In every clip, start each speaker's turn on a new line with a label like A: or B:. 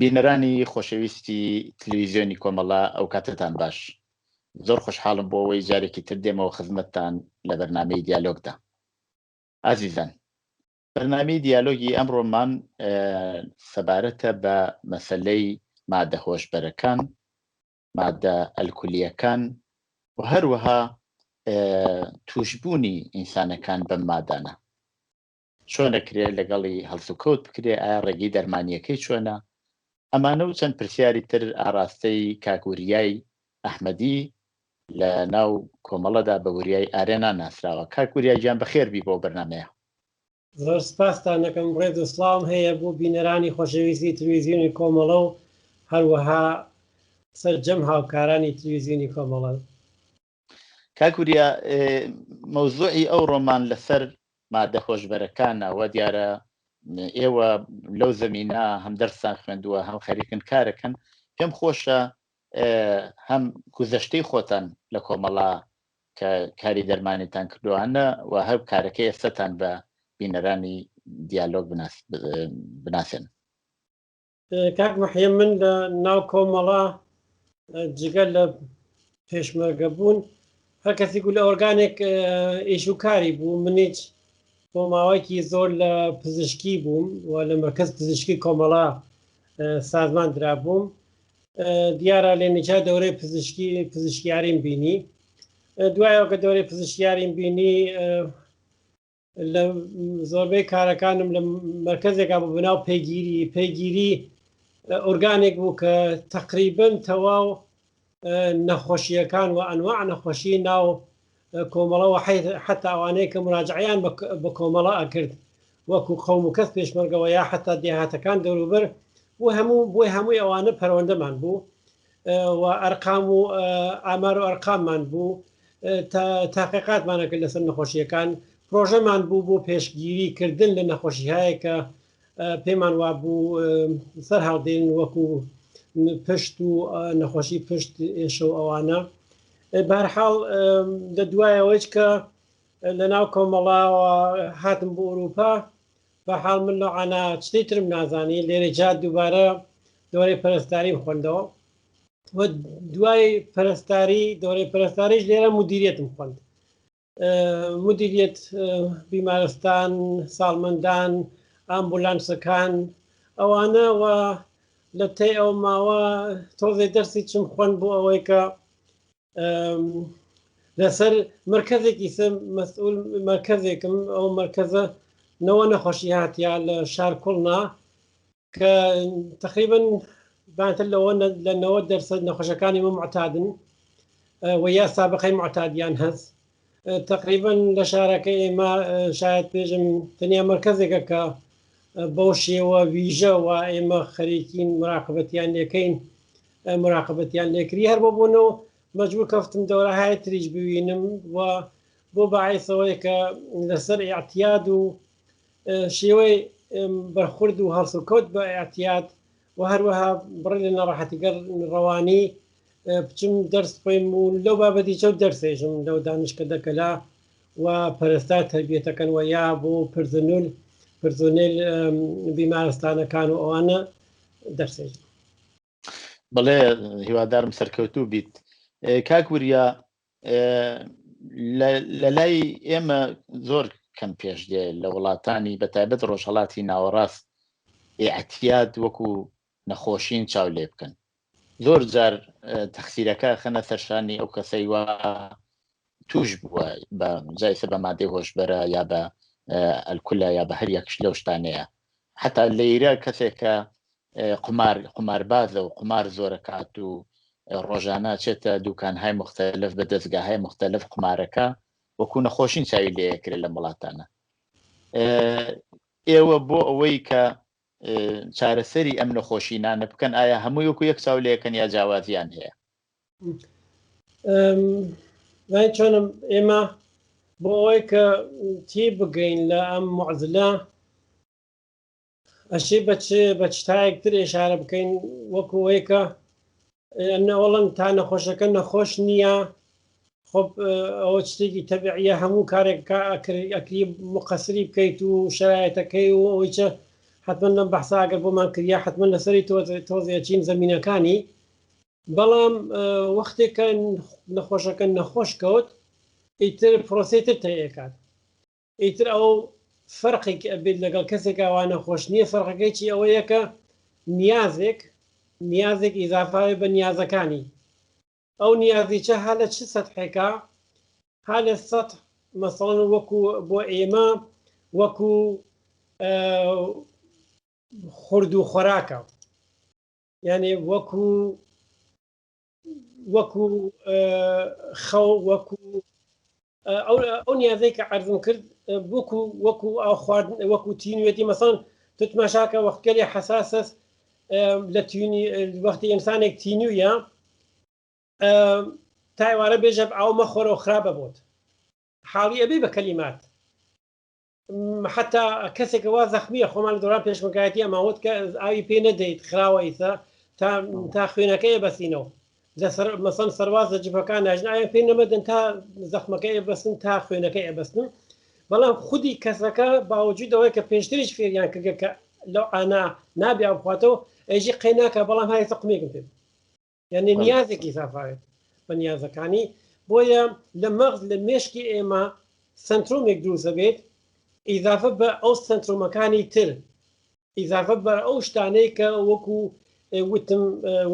A: بینەرانی خۆشەویستی تلویزیۆنی کۆمەڵە ئەو کاتتان باش. زۆر خۆشحاڵم بۆ ئەوەی جارێکی تر دێمەوە خزمەتتان لە بەرنامەی دیالۆگدا. ئازیزان، بەرنامەی دیالۆگی ئەمڕۆمان سەبارەتە بە مەسەلەی مادە هۆشبەرەکان، مادە ئەلکولیەکان و هەروەها توشبوونی ئینسانەکان بەم مادانە. چۆن دەکرێت لەگەڵی هەڵسوکەوت بکرێ، ئایا ڕێگەی دەرمانیەکەی چۆنە؟ ئەمانە و چەند پرسیاری تر ئاراستەی کاکوریای ئەحمەدی لە ناو کۆمەڵەدا بە وریای ئارێنان ناسراوە. کاکوریای گیان بەخێربی بۆ بەرنامەیە.
B: زۆر سپاستان دەکەم. ڕێز و سڵام هەیە بۆ بینەرانی خۆشەویستی تلویزیۆنی کۆمەڵە و هەروەها سەرجەم هاوکارانی تلویزیۆنی کۆمەڵە.
A: کاکوریا، مەوزوعی ئەو ڕۆمان لەسەر مادە خۆشبەرەکانە و دیارە ئێوە لەو زەمینە هەم دەرسان خوێندووە، هەم خەریکن کارەکەن. پێم خۆشە هەم گوزەشتەی خۆتان لە کۆمەڵا کە کاری دەرمانیتان کردووانە و هەر کارەکەی ئێستاتان بە بینەرانی دیالۆگ بناسێن.
B: کاک محەممەد، من لە ناو کۆمەڵا جگەل لە پێشمەرگە بوون هەر کەسی لە ئۆرگانێک ئیشوکاری بوو. منیچ بۆ ماوەیەکی زۆر لە پزیشکی بووم و لە مەرکەز پزیشکی کۆمەڵا سازمان درابووم. دیارە لێنێجا دەورەی پزیشکیاریم بینی. دوایەوە کە دەورەی پزیشکیاریم بینی لە زۆربەی کارەکانم لە مەرکەزێکا بوو بەناو پەیگیری ئۆرگانێک بوو کە تەقریبەن تەواو نەخۆشیەکان و ئەنواع نەخۆشی ناو کۆمەڵەوە حتا ئەوانەیە کە مراجعیان بە کۆمەڵە ئەکرد وەکو قەوم و کەس پێشمەرگەوە یا حتا دێهاتەکان دەوروبەر بۆی هەمووی ئەوانە پەروەندەمان بوو و ئەرقام و ئامار و ئەرقاممان بوو. تاقیقاتمانە کرد لەسەر نەخۆشیەکان. پرۆژەمان بوو بۆ پێشگیریکردن لە نەخۆشیهایە کە پێمان وا بوو سەر هەڵدێن وەکو پشت و نەخۆشی پشت ئێشە و ئەوانە. بەرحاڵ لە دوایەوەی کە لە ناو کۆمەڵاوە هاتم بۆ ئەوروپا، بەحاڵ من لەعانا شتەی ترم نازانی، لێرە جات دووبارە دەورەی پەرستاریم خوێندەوە و دوای دەورەی پەرستاریش لێرە مدیریەتم خوێند. مدیریەت بیمارستان، ساڵمەندان، ئامبولانسەکان ئەوانە و لە تێی ئەو ماوە تۆزێ دەرسی چم خوێند بۆ ئەوەی کە لەسەر مرکزێکی مەسئول مرکزێکم، ئەو مرکزە نەوە نەخۆشی هاتیە لە شار کوڵنا کە تقریبن بانتر لە 90% نەخۆشەکانی من معتادن و یا سابقەی معتادیان هەست. تقریبن لە شارەکەی ئێمە شاید پێژم تەنیا مرکزێکە کە بەو شێوە ویژە و ئێمە خەریکین مراقبەتیان لێکەین، مراقبەتیان لێکری. هەر بۆ بوونەوە مەجبور کەفتم دەورەهای تریش ببینم و بۆ باعثەوەی کە لەسەر ئاعتیاد و شێوەی بەرخورد و هەڵسوکەوت بە ئاعتیاد و هەروەها بڕی لە نەڕەحەتیگەر ڕەوانی بچم دەرس خوێم و لەو بابەتی چەوت دەرسێژم لەو دانشکە دەکەلا و پەرستار تەربیەتەکەن و یا بۆ پرزۆنێل بیمارستانەکان و ئەوانە دەرسێژم.
A: بەڵێ، هیوادارم سەرکەوتوو بیت. کاکوریا، لە لای ئێمە زۆر کەم پێش دێ لە وڵاتانی بەتایبەت ڕۆژهەڵاتی ناوەڕاست ئاعتیاد وەکو نەخۆشین چاو لێ بکەن. زۆر جار تەخسیرەکە خەنە سەرشانی ئەو کەسەی وە توش بووە بە جایسە بە مادەی هۆشبەرە یا بە ئەلکولە یا بە هەر یەکش لەو شتانەیە. حتا لەیرە کەسێکە قماربازە و قمار زۆرەکات و ڕۆژانە چێتە دوکانهای مختلف بە دەستگاهای مختلف قمارەکە وەکو نەخۆشین چاوی لێکرێت لە وڵاتانە. ئێوە بۆ ئەوەی کە چارەسەری ئەم نەخۆشینانە بکەن، ئایا هەمووی وەکو یەک چاو لێکەن یا جیاوازیان هەیە؟
B: چۆنم ئێمە بۆ ئەوەی کە تێ بگەین لە ئەم معزلە ئەشێ بە چتایەکتر ئێشارە بکەین وەکو ئەوەی کە ئەوڵەن تا نەخۆشەکە نەخۆش نییە. خۆب ئەوە شتێکی تەبیعیە، هەموو کارێک ئەکری مقەسری بکەیت و شرایەتەکەی و ئەوەی چە حتمما لەم بەحسا ئەگەر بۆمان کردیا حتمما لەسەری تۆزیەچین زەمینەکانی بەڵام وەختێک کە نەخۆشەکە نەخۆش کەوت ئیتر پرۆسێتر تەیەکات ئیتر ئەو فەرقێک ئەبێت لەگەڵ کەسێک ئەوە نەخۆش نییە فەرقەکەیکی ئەوەیە کە نیازێک ئیزافاوێ بە نیازەکانی ئەو نیازیچە ها لە چ سەتحێکە ها لە سەد مەسەڵەن وەکو بۆ ئێمە وەکو خورد و خۆراکە یعنی وەکو خەو ئەو نیازەی کە عەرزم کرد وەکو ئەو خواردن وەکو تینوێتی مەسەڵەن تماشاکە وەختگەلی حەساسە لە وەختی ئینسانێک تینویە تایوارە بێژە ئەو مەخۆرە و خراپە بۆت حاڵی ئەبێ بە کەلیمات حتا کەسێکە وا زەخمیە خۆمان لە دۆران پێشمەکایەتی ئەماوت کە ئاوی پێ نەدەیت خراوە ئیسا تا خوێنەکەی بەسینەوە مەسەن سەرواز لە جبەکان ناژن ئایا پێ نەمەدەن تا زەخمەکەی ئەبەستن تا خوێنەکەی ئەبەستن بەڵام خودی کەسەکە باوجودەوەی کە پێشتریش فێریان کردە کە لەو ئانا نابێ بخواتەوە ئەیژی قەیناکە بەڵام هاي تەقمێکم پێ یعنی نیازێکی سافاوێت بە نیازەکانی بۆیە لە مەغز لە مێشکی ئێمە سنترۆمێک دروستە بێت ئیزافە بە ئەو سنترۆمەکانی تر ئیزافە بە ئەو شتانەی کە وەکو وتم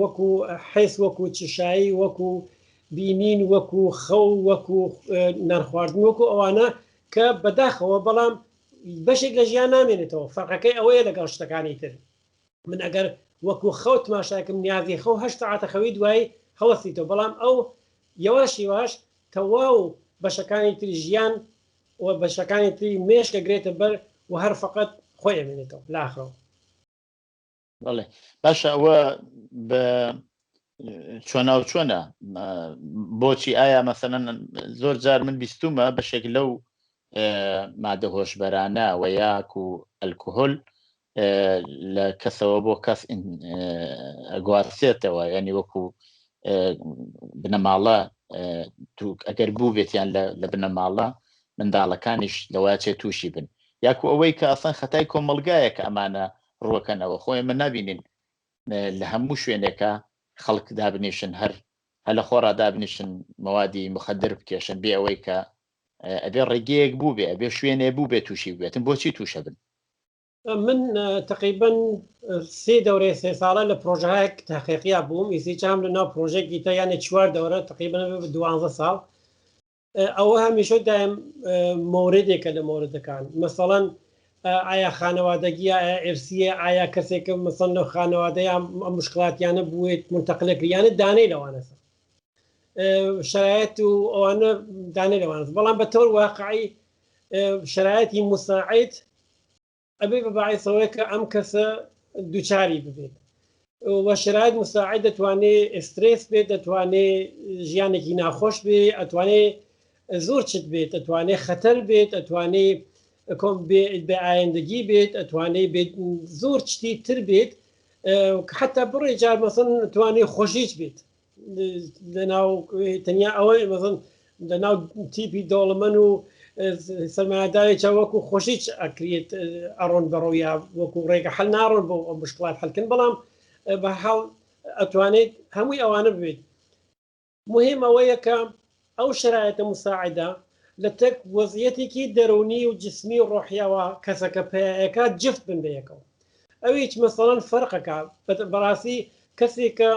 B: وەکو حیس وەکو چشایی وەکو بینین وەکو خەو وەکو نەرخواردن وەکو ئەوانە کە بەداخەوە بەڵام بەشێک لە ژیان نامێنێتەوە فەرقەکەی ئەوەیە لەگەڵ شتەکانی تر من ئەگەر وەکو خەوت ماشاکەم نیازی خەو هەشت ساعاتە خەوی دوای هەوەستیتەوە بەڵام ئەو یەواشیواش تەواو بەشەکانی تری ژیان و بەشەکانی تری مێشکە گرێتە بەر و هەر فقط خۆی ئەمێنێتەوە لاخەوە
A: بەڵێ باشە ئەوە بە چۆنە بۆچی ئایا مەسەلەن زۆر جار من بیستومە بەشێک لەو مادە هۆشبەرانە و یاک و ئەلکۆهۆل لە کەسەوە بۆ کەس ئەگوارسێتەوە ینی وەکو بنەماڵە ئەگەر بوو بێتیان لە بنەماڵە منداڵەکانیش لەوایچێت تووشی بن یاکو ئەوەی کە ئەسان خەتای کۆمەلگایە کە ئەمانە ڕوەکەنەوە خۆی من نبینین لە هەموو شوێنێکە خەڵک دابنیشن هەر لە خۆڕا دابنیشن موادی مخدر بکێشن بێ ئەوەی کە ئەبێ ڕێگەیەک بوو بێ ئەبێ شوێنێ بوو بێ تووشی بێتن بۆچی تووشە بن
B: من تقریبا 3 دەورەی 3 ساڵە لە پرۆژەیەک تحقیقیا بووم ئیسی چام لە ناو پرۆژێکی تا یانە 4 دەورە تقریبا 12 ساڵ ئەوە هەمیشە دایم مۆردێکە لە مۆردەکان مەسەڵەن ئایا خانەوادەگیە ئایا ئرسیە ئایا کەسێکە مەسەڵ لە خانەوادەیە مشکلاتیانە بووێت منتەقلەکریانە دانەی لەوانەسە شرایەت و ئەوانە دانەی لەوانە بەڵام بە تۆر واقعی شرایەتی مساعد ئەبێ بە باعثەوەی کە ئەم کەسە دووچاری ببێت وە شرایەت مساعد دەتوانێت ئسترێس بێت دەتوانێت ژیانێکی ناخۆش بێت ئەتوانێت زۆر چت بێت ئەتوانێت خەتەر بێت ئەتوانێت بێ ئایندگی بێت ئەتوانێت بێت زۆر چتی تر بێت حتا بڕێ جار مەسەن ئەتوانێت خۆشیش بێت لەناو تەنیا ئەوەی مەسەن لەناو تیپی دەوڵەمەند و سەرمایه‌داری چاوەکو خۆشیچ ئەکرێت ئەڕۆن بەڕۆیە وەکو ڕێگە حل ناڕۆن بۆ ئەو مشکلات حلکن بەڵام بە حاڵ ئەتوانێت هەمووی ئەوانە ببێت مهم ئەوەیە کە ئەو شرایەتە مساعدە لە تەک وەزیەتێکی دەرونی و جسمی و ڕۆحیەوە کەسەکە پێیەکە جفت بن بەیەکەوە ئەویش مەسەڵەن فەرقەکە بەڕاستی کەسێکە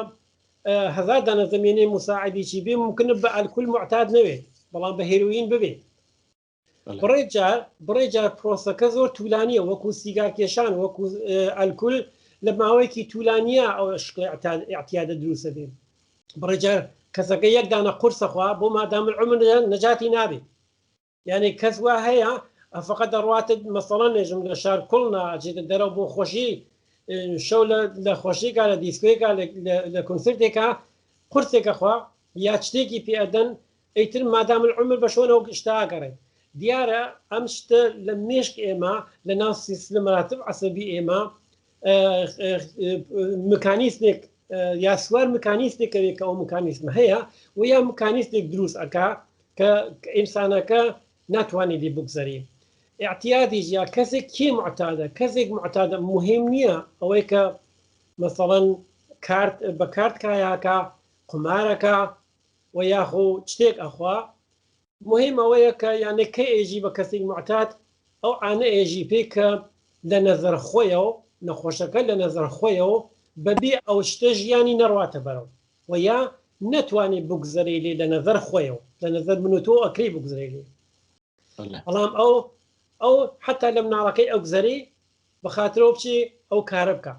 B: هەزار دانە زەمینەی مساعدێکی بێ ممکنە بە ئەلکول معتاد نەوێت بەڵام بە هێروین ببێت بڕێجار پرۆسەکە زۆر توولانیە وەکو سیگار کێشان وەکو ئەلکول لە ماوەیەکی توولانیە ئەو شکلی ئاعتیادە دروستە بێت بڕێجار کەسەکە یەک دانە قورسەخوا بۆ مادام العمر نەجاتی نابێت یعنی کەس وا هەیە فقط دەڕواتە مەسەڵەن نێژم لە شار کوڵنا ئەچێتە دەرەوە بۆ خۆشی شەو لە خۆشیێکا لە دیسکۆیەکا لە کۆنسرتێکا قورسێکە خوا یا شتێکی پێدەن ئەیتر مادام العمر بە شۆنەوە گشتاگەڕێت دیارە ئەم شتە لە مێشک ئێمە لە ناو سیستم مراتب عەسەبی ئێمە مکانیزمێک یا سوار مکانیزمێکەوێت کە ئەو مکانیزم هەیە و یا مکانیزمێک دروست ئەکا کە ئینسانەکە ناتوانێت لێ بگذەری اعتیادی یا کەسێک کێ معتادە کەسێک معتادە مهم نییە ئەوەی کە مثلا بە کارت کایاکە قمارەکە و یاخۆ شتێک ئەخوا مهم ئەوەیە کە یانێ کە ئێژی بە کەسێک معتاد ئەو ئانە ئێژی پێ کە لە نەزەر خۆیەوە نەخۆشەکە لە نەزەر خۆیەوە بەبێ ئەو شتە ژیانی نەڕواتە بەرەو و یا نەتوانێت بگزەری لێ لە نەزەر خۆیەوە لە نەزەر من و تۆ ئەکرێ بگزەری لێ بەڵام ئەو حتا لە مناڵەکەی ئەو گزەری بەخاترەوە بچێ ئەو کارە بکە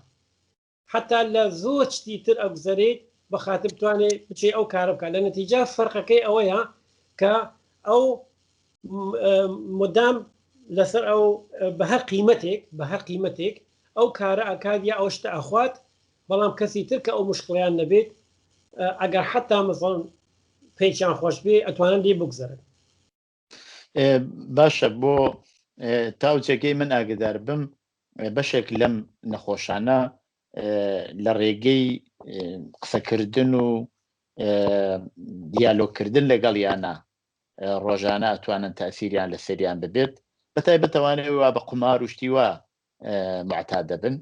B: حتا لە زۆر شتی تر ئەو گزەرێت بەخاتر بتوانێت بچێ ئەو کارە بکە لە نەتیجە فەرقەکەی ئەوەیە کە ئەو مدام لەسەر ئەو بە هەر قیمەتێک ئەو کارە ئەکادیا ئەو شتە ئەخوات بەڵام کەسی تر کە ئەو مشکڵیان نەبێت ئەگەر حتا مەسەڵەن پێیان خۆش بێ ئەتوانن لێ بگزەرن.
A: باشە بۆ تاوجێگەی من ئاگدار بم بەشێک لەم نەخۆشانە لە ڕێگەی قسەکردن و دیالۆگکردن لەگەڵ یانە ڕۆژانە ئەتوانن تاسیریان لە سەریان ببێت بەتایبەتەوانێت وا بە قمار و شتی وە معتاد دەبن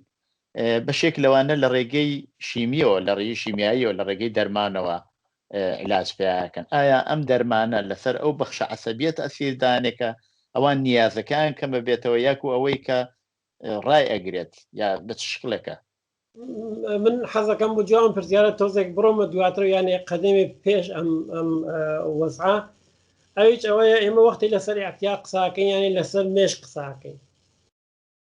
A: بەشێک لەوانە لە ڕێگەی شیمیەوە لە ڕێگەی شیمیاییەوە لە ڕێگەی دەرمانەوە علاج پیاکەن ئایا ئەم دەرمانە لەسەر ئەو بەخشە عەسەبیەت ئەسیردانێکە ئەوان نیازەکان کەمە بێتەوە یاکو ئەوەی کە ڕای ئەگرێت یا بچ شکلەکە
B: من حەزەکەم بۆ جوان پرسیارە تۆزێک بڕۆمە دواتر یانێ قەدەمی پێش ئەم وەزعە ئەویش ئەوەیە ئێمە وەختی لەسەر احتیاط قساکەین یانی لەسەر مێش قساکەین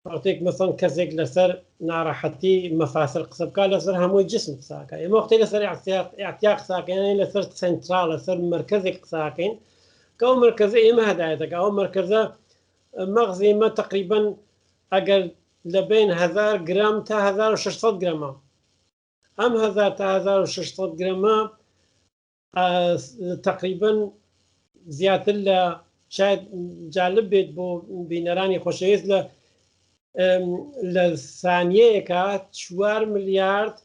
B: وەختێک مەسەڵەن کەسێک لەسەر ناڕەحەتی مەفاسر قسە بکات لەسەر هەمووی جسم قساکە ئێمە وەختی لەسەر احتیاط قساکەین یانی لەسەر سنترال لەسەر مرکزێک قساکەین کە ئەو مرکزە ئێمە هەدایەتەکە ئەو مرکزە مەغزی ئێمە تقریباً ئەگەر لە بین 1000 گرام تا 1600 گرامە ئەم 1000 تا 1600 گرامە تقریباً زیاتر لە شاید جالب بێت بۆ بینەرانی خۆشەویست لە سانیەیەکە 4 ملیارد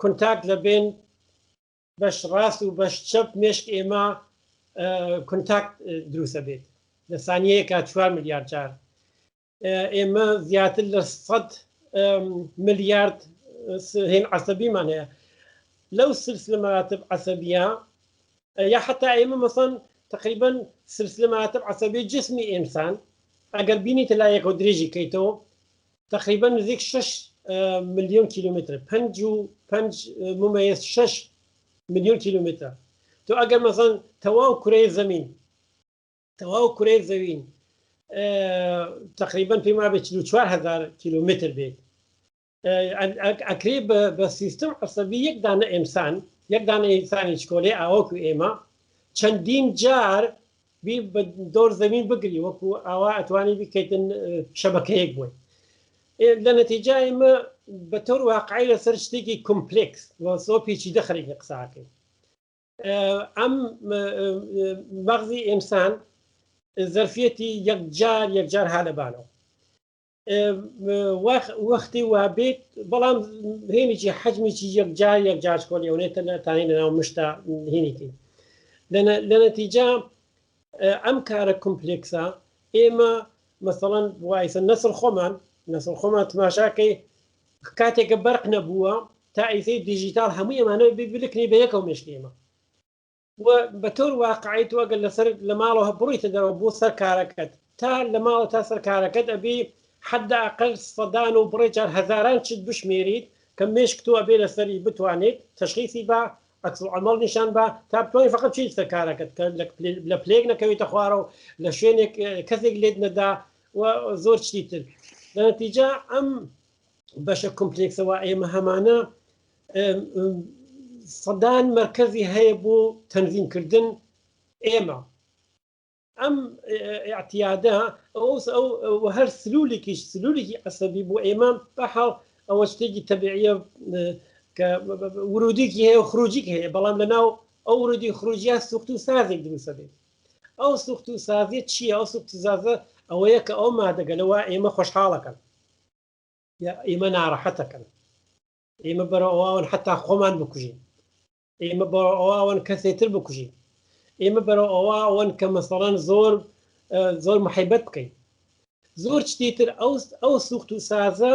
B: کنتاکت لە بین بەش ڕاست و بەش چەپ مێشک ئێمە کنتاکت دروستە بێت لە سانیەیەکە 4 ملیارد جار ئێمە زیاتر لە 100 ملیارد هێن عەسەبیمان هەیە لەو سلسلە مراتب عەسەبیە یا حتا ئێمە مەسەڵەن تقریباً سلسلە مراتب عەسەبی جسمی ئینسان ئەگەر بینیتە لایەک و درێژی کەیتەوە تقریباً نزیک 6 ملیۆن کیلومتر 5.6 ملیۆن کیلومتر تۆ ئەگەر مەسەڵەن تەواو کورەی زەوین تقریباً پێما بێت 4,000 کیلومتر بێت ئەکرێ بە سیستم عەسەبی یەک دانە ئینسانی چکۆلەی ئاوەکو ئێمە چەندین جار بی بە دۆر زەوین بگری وەکو ئاوا ئەتوانی بکەیتن شەبەکەیەک بووی لە نەتیجە ئێمە بە تۆر واقعی لەسەر شتێکی کۆمپلێکس وەسۆ پیچیدە خەریکە قساکەین ئەم مەغزی ئینسان زەرفیەتی یەکجار هالەبانەوە وەختی وا بێت بەڵام هێنێکی حەجمێکی یەکجار شکۆلیەوەنێتە تانی لەناو مشتە هێنێتی لە نەتیجە ئەم کارە کۆمپلێکسە ئێمە مەسەڵەن وایسە نەسڵ خۆمان تماشاکەی کاتێکە بەرق نەبووە تا ئیسەی دیژیتال هەمووی ئەمانە بلکنی بە یەکەو مێشکی ئێمە بە تۆر واقعی تۆ ئەگەر لەسەر لە ماڵەوە بڕیتە دەرەوە بۆ سەر کارەکەت تا لە ماڵە تا سەر کارەکەت ئەبێ حدا ئەقل سەدان و بڕێجار هەزاران چت بشمێریت کە مێشک تۆ ئەبێ لەسەری بتوانێت تەشخیصی بە عەکس العەمەڵ نیشان بە تا بتوانێت فەقەت چیت سەر کارەکەت کە لە پلێک نەکەوێتە خوارەوە لە شوێنێک کەسێک لێت نەدا و زۆر چی تر لە نەتیجە ئەم بەشە کۆمپلێکسەوە ئێمە هەمانە سەدان مرکزی هەیە بۆ تەنظیمکردن ئێمە ئەم اعتیادە ئەو هەر سلولێکی عەسەبی بۆ ئێمە بەحاڵ ئەوە شتێکی تەبیعیە کە ورودێکی هەیە و خروجێکی هەیە بەڵام لەناو ئەو ورودی خروجیە سوخت و سازێک دروستە بێت ئەو سوخت و سازێت چییە ئەو سوخت و سازە ئەوەیە کە ئەو مادەگەلەوە ئێمە خۆشحاڵەکەن یا ئێمە ناڕەحەتەکەن ئێمە بەرەو ئەوان حتا خۆمان بکوژین ئێمە بەرەو ئەوان کەسێتر بکوژین ئێمە بەرەو ئەوان کە مەسەڵەن زۆر محیبەت بکەین زۆر شتیتر ئەو سوخت و سازە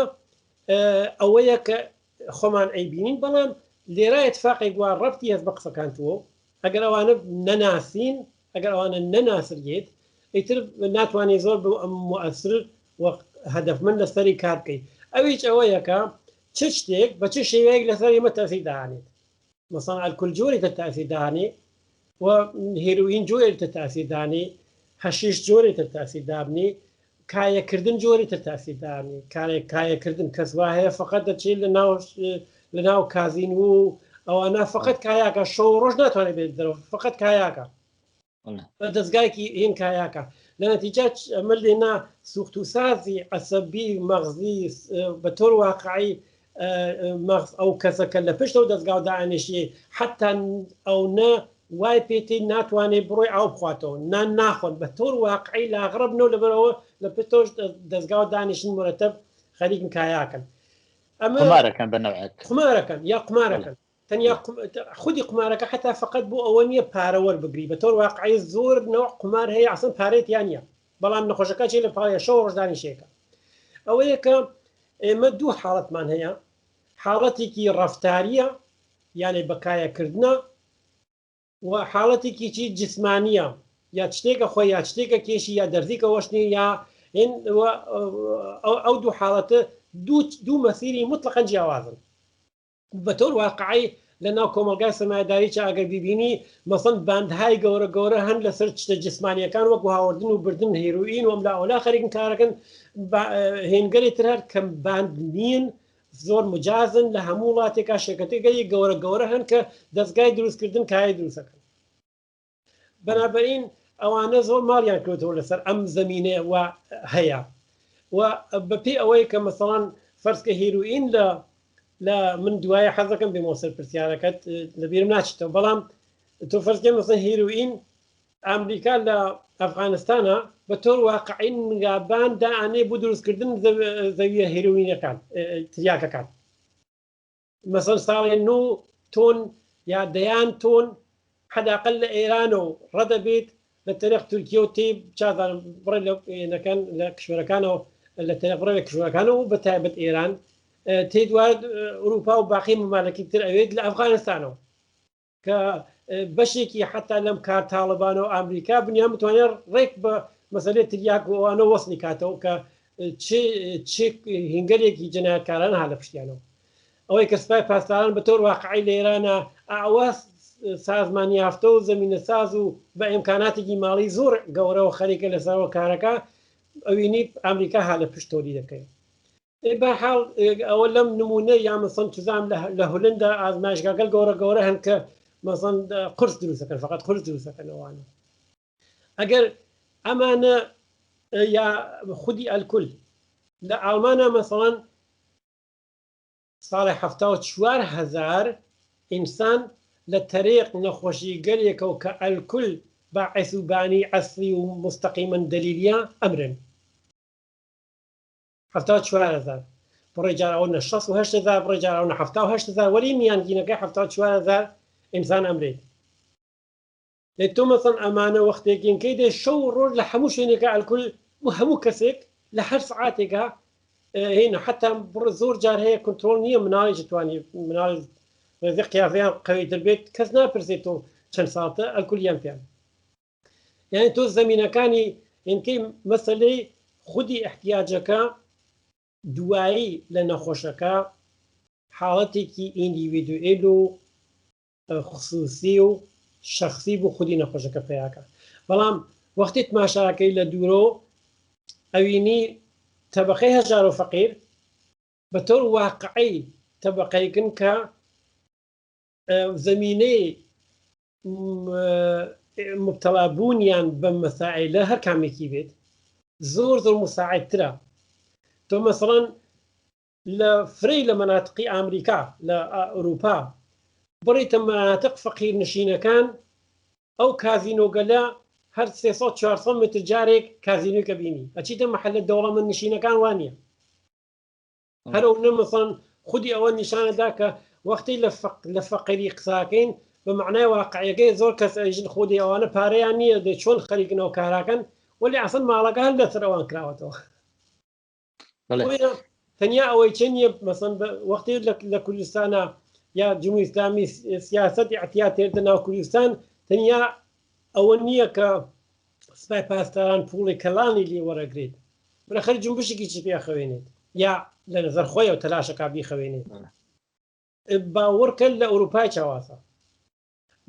B: ئەوەیە کە خۆمان ئەیبینین بەڵام لێرە اتفاقێک وا ڕەبتی هەست بە قسەکانتەوە ئەگەر ئەوانە نەناسین ئەگەر ئەوانە نەناسرێت ئیتر ناتوانێت زۆر مؤثر هەدەفمەند لەسەری کار بکەیت ئەویش ئەوەیەکە چ شتێک بە چ شێوەیەک لەسەر ئێمە تەسییر داهانێت مەسەڵەن ئەلکۆل جۆرێتە تەسییر داهانێ و هێروئین جۆرێتە تەسییر دانێ هەشیش جۆرێتە تەسییر دابنێ کایەکردن جۆرێتە تەسییر دانێ کایەکردن کەس وا هەیە فقط دەچێت لە ناو کازین و ئەوانە فقط کایاکە شەو ڕۆژ ناتوانێت بێت دەرەوە فقط کایاکە دەستگایکی هین کایاکە لە نەتیجە ئەمە لێنا سوخت و سازی عەسەبی مەغزی بە تۆر واقعی مەغز ئەو کەسەکە لە پشت ئەو دەستگا و دائانێشیێ حتا ئەو نە وای پێی ناتوانێت بڕۆی ئاو بخواتەوە ناخۆن بە تۆر واقعی لاغڕە بنەوە لەبەرەوە لە پشتۆش دەستگا و دانیشتن مرەتەب خەریکن کایاکەن ئەمە
A: قمارەکەن بەنەوەک
B: قمارەکەن یا قمارەکەن تەنیا خودی قمارەکە حتا فقط بۆ ئەوە نییە پارە وەربگری بە تۆر واقعی زۆر نەوە قمار هەیە ئەسن پارێت یان نیە بەڵام نەخۆشەکە چێ لە پاڵە شەو ڕۆژدانیشێکە ئەوەیە کە ئێمە دوو حاڵەتمان هەیە حاڵەتێکی ڕەفتاریە یانێ بەکایەکردنە و حاڵەتێکی چی جسمانیە یا شتێکە خۆی یا شتێکە کێشی یا دەرزیکە وەشنی یا ئەو دوو حاڵەتە دوو مەسیری مطلقاً جیاوازن بە تۆر واقعی لە ناو کۆمەلگای سەرمایه‌داری چ ئەگەر بیبینی مەسەڵەن باندهای گەورە گەورە هەن لەسەر شتە جسمانیەکان وەکو هاوردن و بردن هێروئین و ئەملاوەلا خەریکن کارەکەن هێنگەری تر هەر کەم باند نین زۆر مجازن لە هەموو وڵاتێکا شرکەتێکی گەورە گەورە هەن کە دەستگای دروستکردن کای دروستەکەن بەنابەرین ئەوانە زۆر ماڵیان کردەوە لەسەر ئەم زەمینێ و هەیە و بەپێی ئەوەی کە مەسەڵەن فەرزکە هێروئین لە من دوایە حەزەکەم بێمەوە سەر پرسیارەکەت لەبیرم ناچێتەوە بەڵام تۆ فەرزکە مەسەڵەن هێروئین ئەمریکا لە ئەفغانستانە بە تۆر واقعی نگابان دائانێ بۆ دروستکردن زەویە هێروئینەکان تریاکەکان مەسەڵەن ساڵێ 9 تۆن یا دەیان تۆن حداقل لە ئێرانە و ڕەدەبێت لە تەرێق تورکیە و تێ چازانم بڕێ لەکەن لە کشوەرەکانەوە لە تەرێق بڕێ لە کشوەکانەوە و بەتایبەت ئێران تێ دوای ئوروپا و باقی ممالەکی تر ئەوێت لە ئەفغانستانەوە کە بەشێکی حتا لەم کار تاڵبان و ئەمریکا بنیان بتوانێت ڕێک بە مەسەلەی تریاک و ئەوانە وەسنی کاتەوە کە هینگەرێکی جەنایەتکاران ها لە پشتیانەوە ئەوەی کە سوپای پاسداران بە تۆر واقعی لە ئێرانە ئاوا سازمانی یافتە و زمینە ساز و بە ئیمکاناتێکی ماڵی زۆر گەورە و خەریکە لەسەرەوە کارەکە ئەوینی ئەمریکا ها لە پشتۆری دەکەێت بەحاڵ ئەوە لەم نمونە یا مەسەڵەن چزام لە هۆلەندا ئازمایشگاکە گەورە هەن کە مەسەڵەن قورس دروستەکەن فقط قورس دروستەکەن ئەوانە ئەگەر ئەمانە یا خودی ئەلکول لە ئەڵمانە مەسەڵەن ساڵی 74,000 ئینسان لە تەرێق نەخۆشی گەلێکەوە کە ئەلکول باعث و بانی عەسری و مستەقیمەن دەلیلیە ئەمرن 74,000 بڕێجارەوە 68,000 بڕێجارەوە 78,000 وەری میانگینەکەی 74,000 ئینسان ئەمرێت لێ تۆ مەسەڵەن ئەمانە وەختێکینکەی دێ شەو ڕۆژ لە هەموو شوێنێکە ئەلکول و هەموو کەسێک لە هەر سعاتێکە هێنە حتا زۆر جار هەیە کۆنترۆل نییە مناڵی توانی مناڵ ڕێزی قیافیان قەویتر بێت کەس ناپرسێت تۆ چەند ساڵتە ئەلکولیان پێیان یعنی تۆ زەمینەکانی ئینکەی مەسەلەی خودی احتیاجەکە دوایی لە نەخۆشەکە حاڵەتێکی ئیندیڤیدوئێل و خصوصی و شخصی بۆ خودی نەخۆشەکە پێیاکە بەڵام وەختی تماشاکەی لە دوورۆ ئەوینی تەبەقەی هەژار و فەقیر بە تۆر واقعی تەبەقەیکن کە زەمینەی مبتەڵابوونیان بە مەسائلە هەر کامێکی بێت زۆر مساعدترە تۆ مەسەڵەن لە فرەی لە مەناتقی ئامریکا لە ئەوروپا بڕیتە مەناتق فەقیر نشینەکان ئەو کازینۆگەلە هەر 300-400 متر جارێک کازینۆکە بینی ئەچیتە مەحەلە دەوڵەمەند نشینەکان وانە هەرەو نەمەسەڵەن خودی ئەوە نیشانەدا کە وەختی لە فەقیری قساکەین بە معنای واقعیەکەی زۆر کەس ئەژن خودی ئەوانە پارەیان نییە دەی چۆن خەریکنەوە کاراکەن وەلی ئەسڵ ماڵەکە هەر لەسەر ئەوان کراوەتەوە تەنیا ئەوەی چەندە مەسەن وەختی لە کوردستانە یا جمهوری ئیسلامی سیاست احتیاط تێدە ناو کوردستان تەنیا ئەوە نییە کە سپای پاسداران پوڵی کەڵانی لێ وەرەگرێت بەخەر جنبشێکی چی پێخەوێنێت یا لە نظر خۆی و تەلاشەکە بیخەوێنێت باوەڕکە لە ئەوروپای چاواسە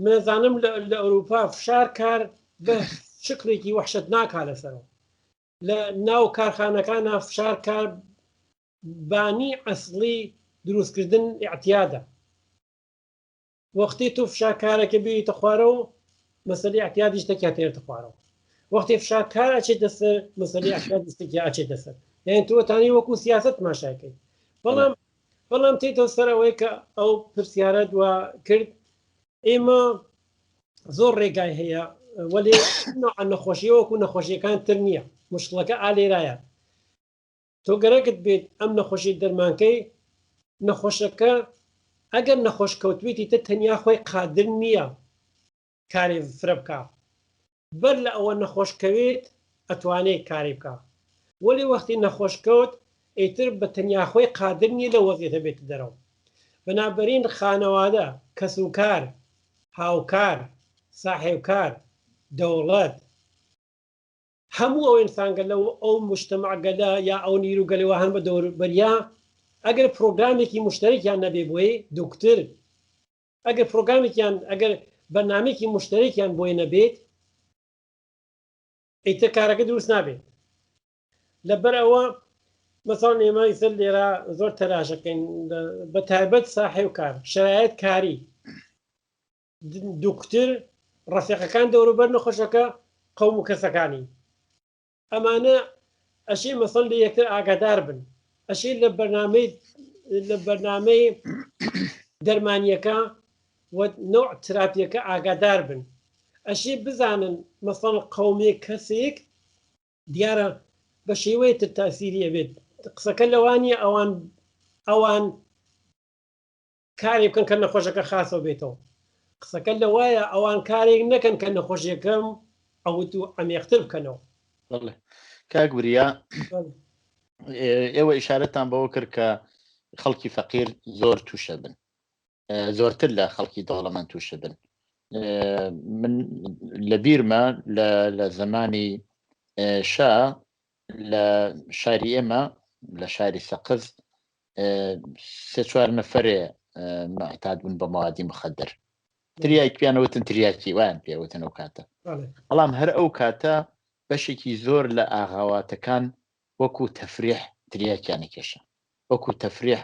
B: منەزانم لە ئەوروپا فشار کار بە شکلێکی وحشت ناکا لەسەرەوە لە ناو کارخانەکانە فشار کار بانی ئەسڵی دروستکردن احتیادە وەختی تو فشارکارەکە بێتە خوارەوە مەسەلەی احتیادیش تێکیا تێرتە خوارەوە وەختی فشارکار ئەچێت دەسەر مەسەلەی احتیادیستێکی ئاچێت دەسەر یعنی تۆتانی وەکو سیاست ماشاکەی بەڵام تێتەوە سەر ئەوەی کە ئەو پرسیارە دووە کرد ئێمە زۆر ڕێگای هەیە وەلێ نەخۆشیە وەکو نەخۆشیەکان تر نییە مشکلەکە ئالێرایە تۆ گەرەکت بێت ئەم نەخۆشی دەرمانکەی نەخۆشەکە ئەگەر نەخۆش کەوتوێتی تر تەنیا خۆی قادر نییە کاری فرە بکە بەر لە ئەوە نەخۆشکەوێت ئەتوانێت کاری بکە وەلی وەختی نەخۆشکەوت ئیتر بە تەنیا خۆی قادر نییە لە وەزیێتە بێت دەرەوە بەنابەرین خانەوادە کەسوکار هاوکار ساحێبکار دەوڵەت هەموو ئەو ئینسانگەلە و ئەو مجتەمەعگەلە یا ئەو نیروگەلەوە هەن بە دەوروبەریا ئەگەر پرۆگرامێکی مشتەرێکیان نەبێ دوکتر ئەگەر پرۆگرامێکیان ئەگەر بەرنامێکی مشتەرێکیان بۆی نەبێت ئیتر کارەکە دروست نابێت لەبەر ئەوە مەسەڵەن ئێمە ئیسەر لێرە زۆر تەلاشەکەین بە تایبەت ساحێبکار شرایەت کاری دوکتر ڕەفیقەکان دەوروبەر نەخۆشەکە قەوم و کەسەکانی ئەمانە ئەشی مەسەڵ لە یەکتر ئاگادار بن ئەشی لە بەرنامەی دەرمانیەکە و نوع تراپیەکە ئاگادار بن ئەشی بزانن مەسەڵ قەومێک کەسێک دیارە بە شێوەیە تر تاسیریە بێت قسەکە لەوانیە ئەوان کاری بکەن کە نەخۆشەکە خاسەوە بێتەوە قسەکە لەوایە ئەوان کارێک نەکەن کە نەخۆشیەکەم ئەوت و ئەمێختر بکەنەوە
A: کاک بریا ئێوە ئیشارەتان بەوە کرد کە خەڵکی فەقیر زۆر تووشە بن زۆرتر لە خەڵکی دەوڵەمەند تووشە بن من لە بیرمە لە زمانی شا لە شاری ئێمە لە شاری سەقز سێ چوار نەفەرێ معتاد بوون بە موادی مخدر تریایک پیانەوتن تریاکی وایان پێوتن ئەو کاتە بەڵام هەر ئەو کاتە بەشێکی زۆر لە ئاغاواتەکان وەکو تەفریح تریاکیانە کێشە وەکو تەفریح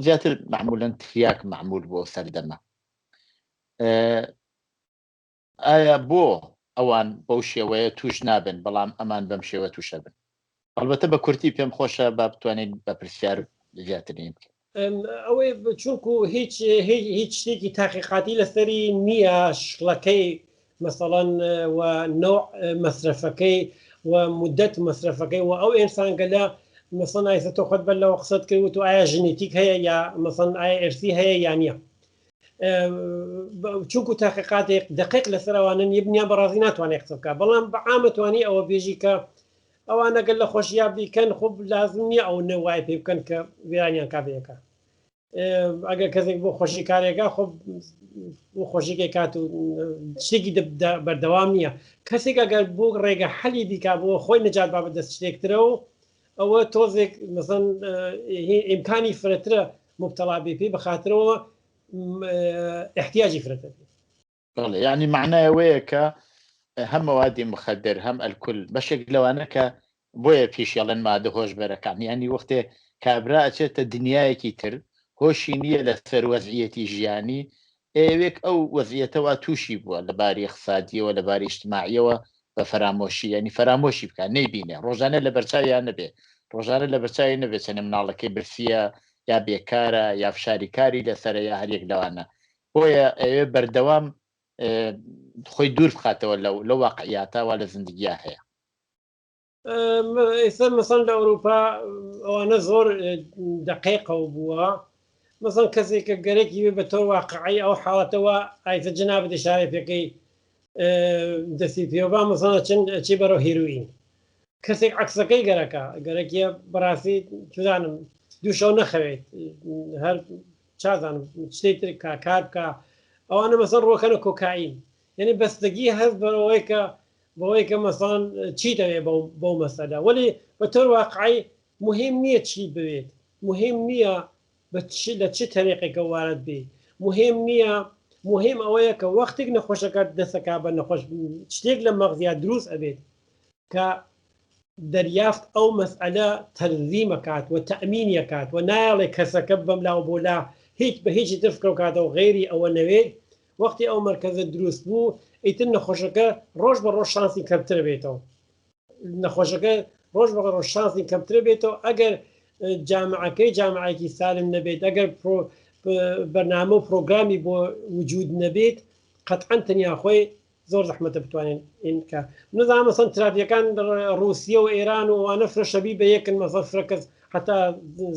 A: زیاتر معمولەن تریاک معمول بۆ سەردەمە ئایا بۆ ئەوان بەو شێوەیە توش نابن بەڵام ئەمان بەم شێوە تووشە بن ئەلبەتە بە کورتی پێم خۆشە با بتوانین بە پرسیار زیاترین
B: ئەوەی چونکو هیچ شتێکی تاقیقاتی لەسەری نییە شڵەکەی مەسەڵەن و نوع مەصرفەکەی و مدەت مەصرفەکەی و ئەو ئینسانگەلە مەسەڵەن ئایسە تۆ خۆت بەر لەوە قسەت کرد و تو ئایا ژنێتیک هەیە یا مەسەڵەن ئایا ئێرسی هەیە یان نییە چونکو تاقیقاتێک دقیق لەسەرەوانە نیە بنیا بەڕازی ناتوانێت قسە بکە بەڵام بەعامە توانی ئەوە بێژی کە ئەوانەگەل لە خۆشییا بیکەن خۆ لازم نییە ئەو نەوای پێ بکەن کە وێرانیان کابەیەەکە ئەگەر کەسێک بۆ خۆشی کارێکە خۆ بۆ خۆشیێکی کات و شتێکی بەردەوام نییە کەسێک ئەگەر بۆ ڕێگە حەلی بیکا بۆ خۆی نەجات با بەدەست شتێکترەوە ئەوە تۆزێک مەسەن ئیمکانی فرەترە مبتەڵا بێ پێی بەخاترەوە احتیاجی فرەتە
A: یعنی معنایەوەیە کە هەم موادی مخدر هەم ئەلکول بەشێک لەوانە کە بۆیە پیشێڵەن مادە هۆشبەرەکان ینی وەختێ کابرا ئەچێتە دنیایەکی تر هۆشی نییە لە سەر وەزعیەتی ژیانی ئەوێک ئەو وەزیەتەوە تووشی بووە لە باری اقتصادیەوە لە باری اجتماعیەوە بە فەرامۆشی ینی فەرامۆشی بکە نەیبینێ ڕۆژانە لە بەرچاویان نەبێ ڕۆژانە لە بەرچاوی نەبێت چەنە مناڵەکەی برسیە یا بێکارە یا فشاری کاری لەسەرە یا هەرێک لەوانە بۆیە ئەوێ بەردەوام خۆی دوور بخاتەوە لە واقعیاتەوە لە زندگیە هەیە
B: ئێستا مەسەڵەن لە ئەوروپا ئەوانە زۆر دقیقە بووە مەسەڵەن کەسێکە گەرەکی بێ بە تۆ واقعی ئەو حاڵەتەوە ئایتە جنابەت ئیشارە پێکەی دەستی پێوە مەسەڵەن چی بەرەو هیروئین کەسێک عکسەکەی گەرەکە گەرەکیە بەڕاستی چزانم دووشەو نەخەوێت هەر چازانم شتێک کار بکە ئەوانە مەسەڵ ڕۆکەنە کۆکاین یعنی بەستگی هەست بەوەی کە مەسەڵەن چی دەوێت بەو مەسەدا وەلی بە تۆر واقعی مهم نییە چی بوێت مهم نییە لە چ تەریقێکە وارد بێ مهم نییە مهم ئەوەیە کە وەختێک نەخۆشەکە دەسەکە بە نەخۆش شتێک لە مەغزیات دروست ئەبێت کە دەریافت ئەو مەسئلە تەنظیمەکات و تەئمینیەکات و نایڵێ کەسەکە بەملاو بۆلا هیچ بە هیچی تر فکرۆکاتەوە غێری ئەوە نەوێت وەختی ئەو مرکزە دروست بوو ئیتر نەخۆشەکە ڕۆژ بە ڕۆژ شانسی کەمتر بێتەوە نەخۆشەکە ڕۆژ بە ڕۆژ شانسی کەمتر بێتەوە ئەگەر جامعەکەی جامعەیەکی سالم نەبێت ئەگەر بەرنامە و پرۆگرامی بۆ وجود نەبێت قەتعەن تەنیا خۆی زۆر زەحمەتە بتوانین اینکە نزانام مەسەڵەن ترافیەکان رووسیا و ئێران و ئەوانە فرەشەبی بە یەکن مەسەڵ فرەکەس حتا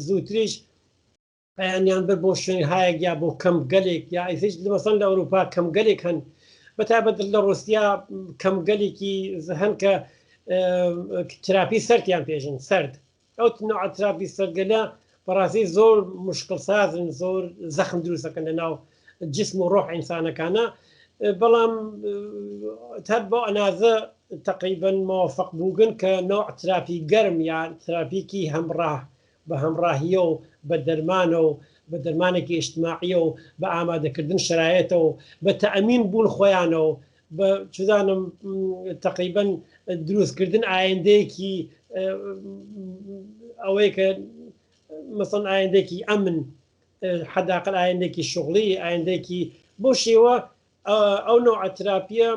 B: زووتریش پەیانیان بەر بۆ شوێنهایەک یا بۆ کەمگەلێک یا ئیسیش مەسەڵەن لە ئەوروپا کەمگەلێک هەن بەتابەت لە رووسیا کەمگەلێکی هەن کە تراپی سەردیان پێژن سرد ئەو نوع تراپی سەرگەلە بەڕاستی زۆر مشکل سازن زۆر زەخم دروستەکەن لە ناو جسم و ڕۆح ئینسانەکانە بەڵام هەر بۆ ئەنازە تقریبا موافق بووگن کە نوع تراپی گەرم یان تراپیکی هەمڕاه بە هەمڕاهیە و بە دەرمانە و بە دەرمانێکی ئیجتماعیە و بە ئامادەکردن شرایەتەوە بە تەئەمین بوون خۆیانەوە بە چزانم تقریبا دروستکردن ئایندەیەکی ئەوەی کە مەسەڵەن ئایندێکی ئەمن حداقل ئایندێکی شغڵی ئایندێکی بۆ شێوە ئەو نوع تراپیە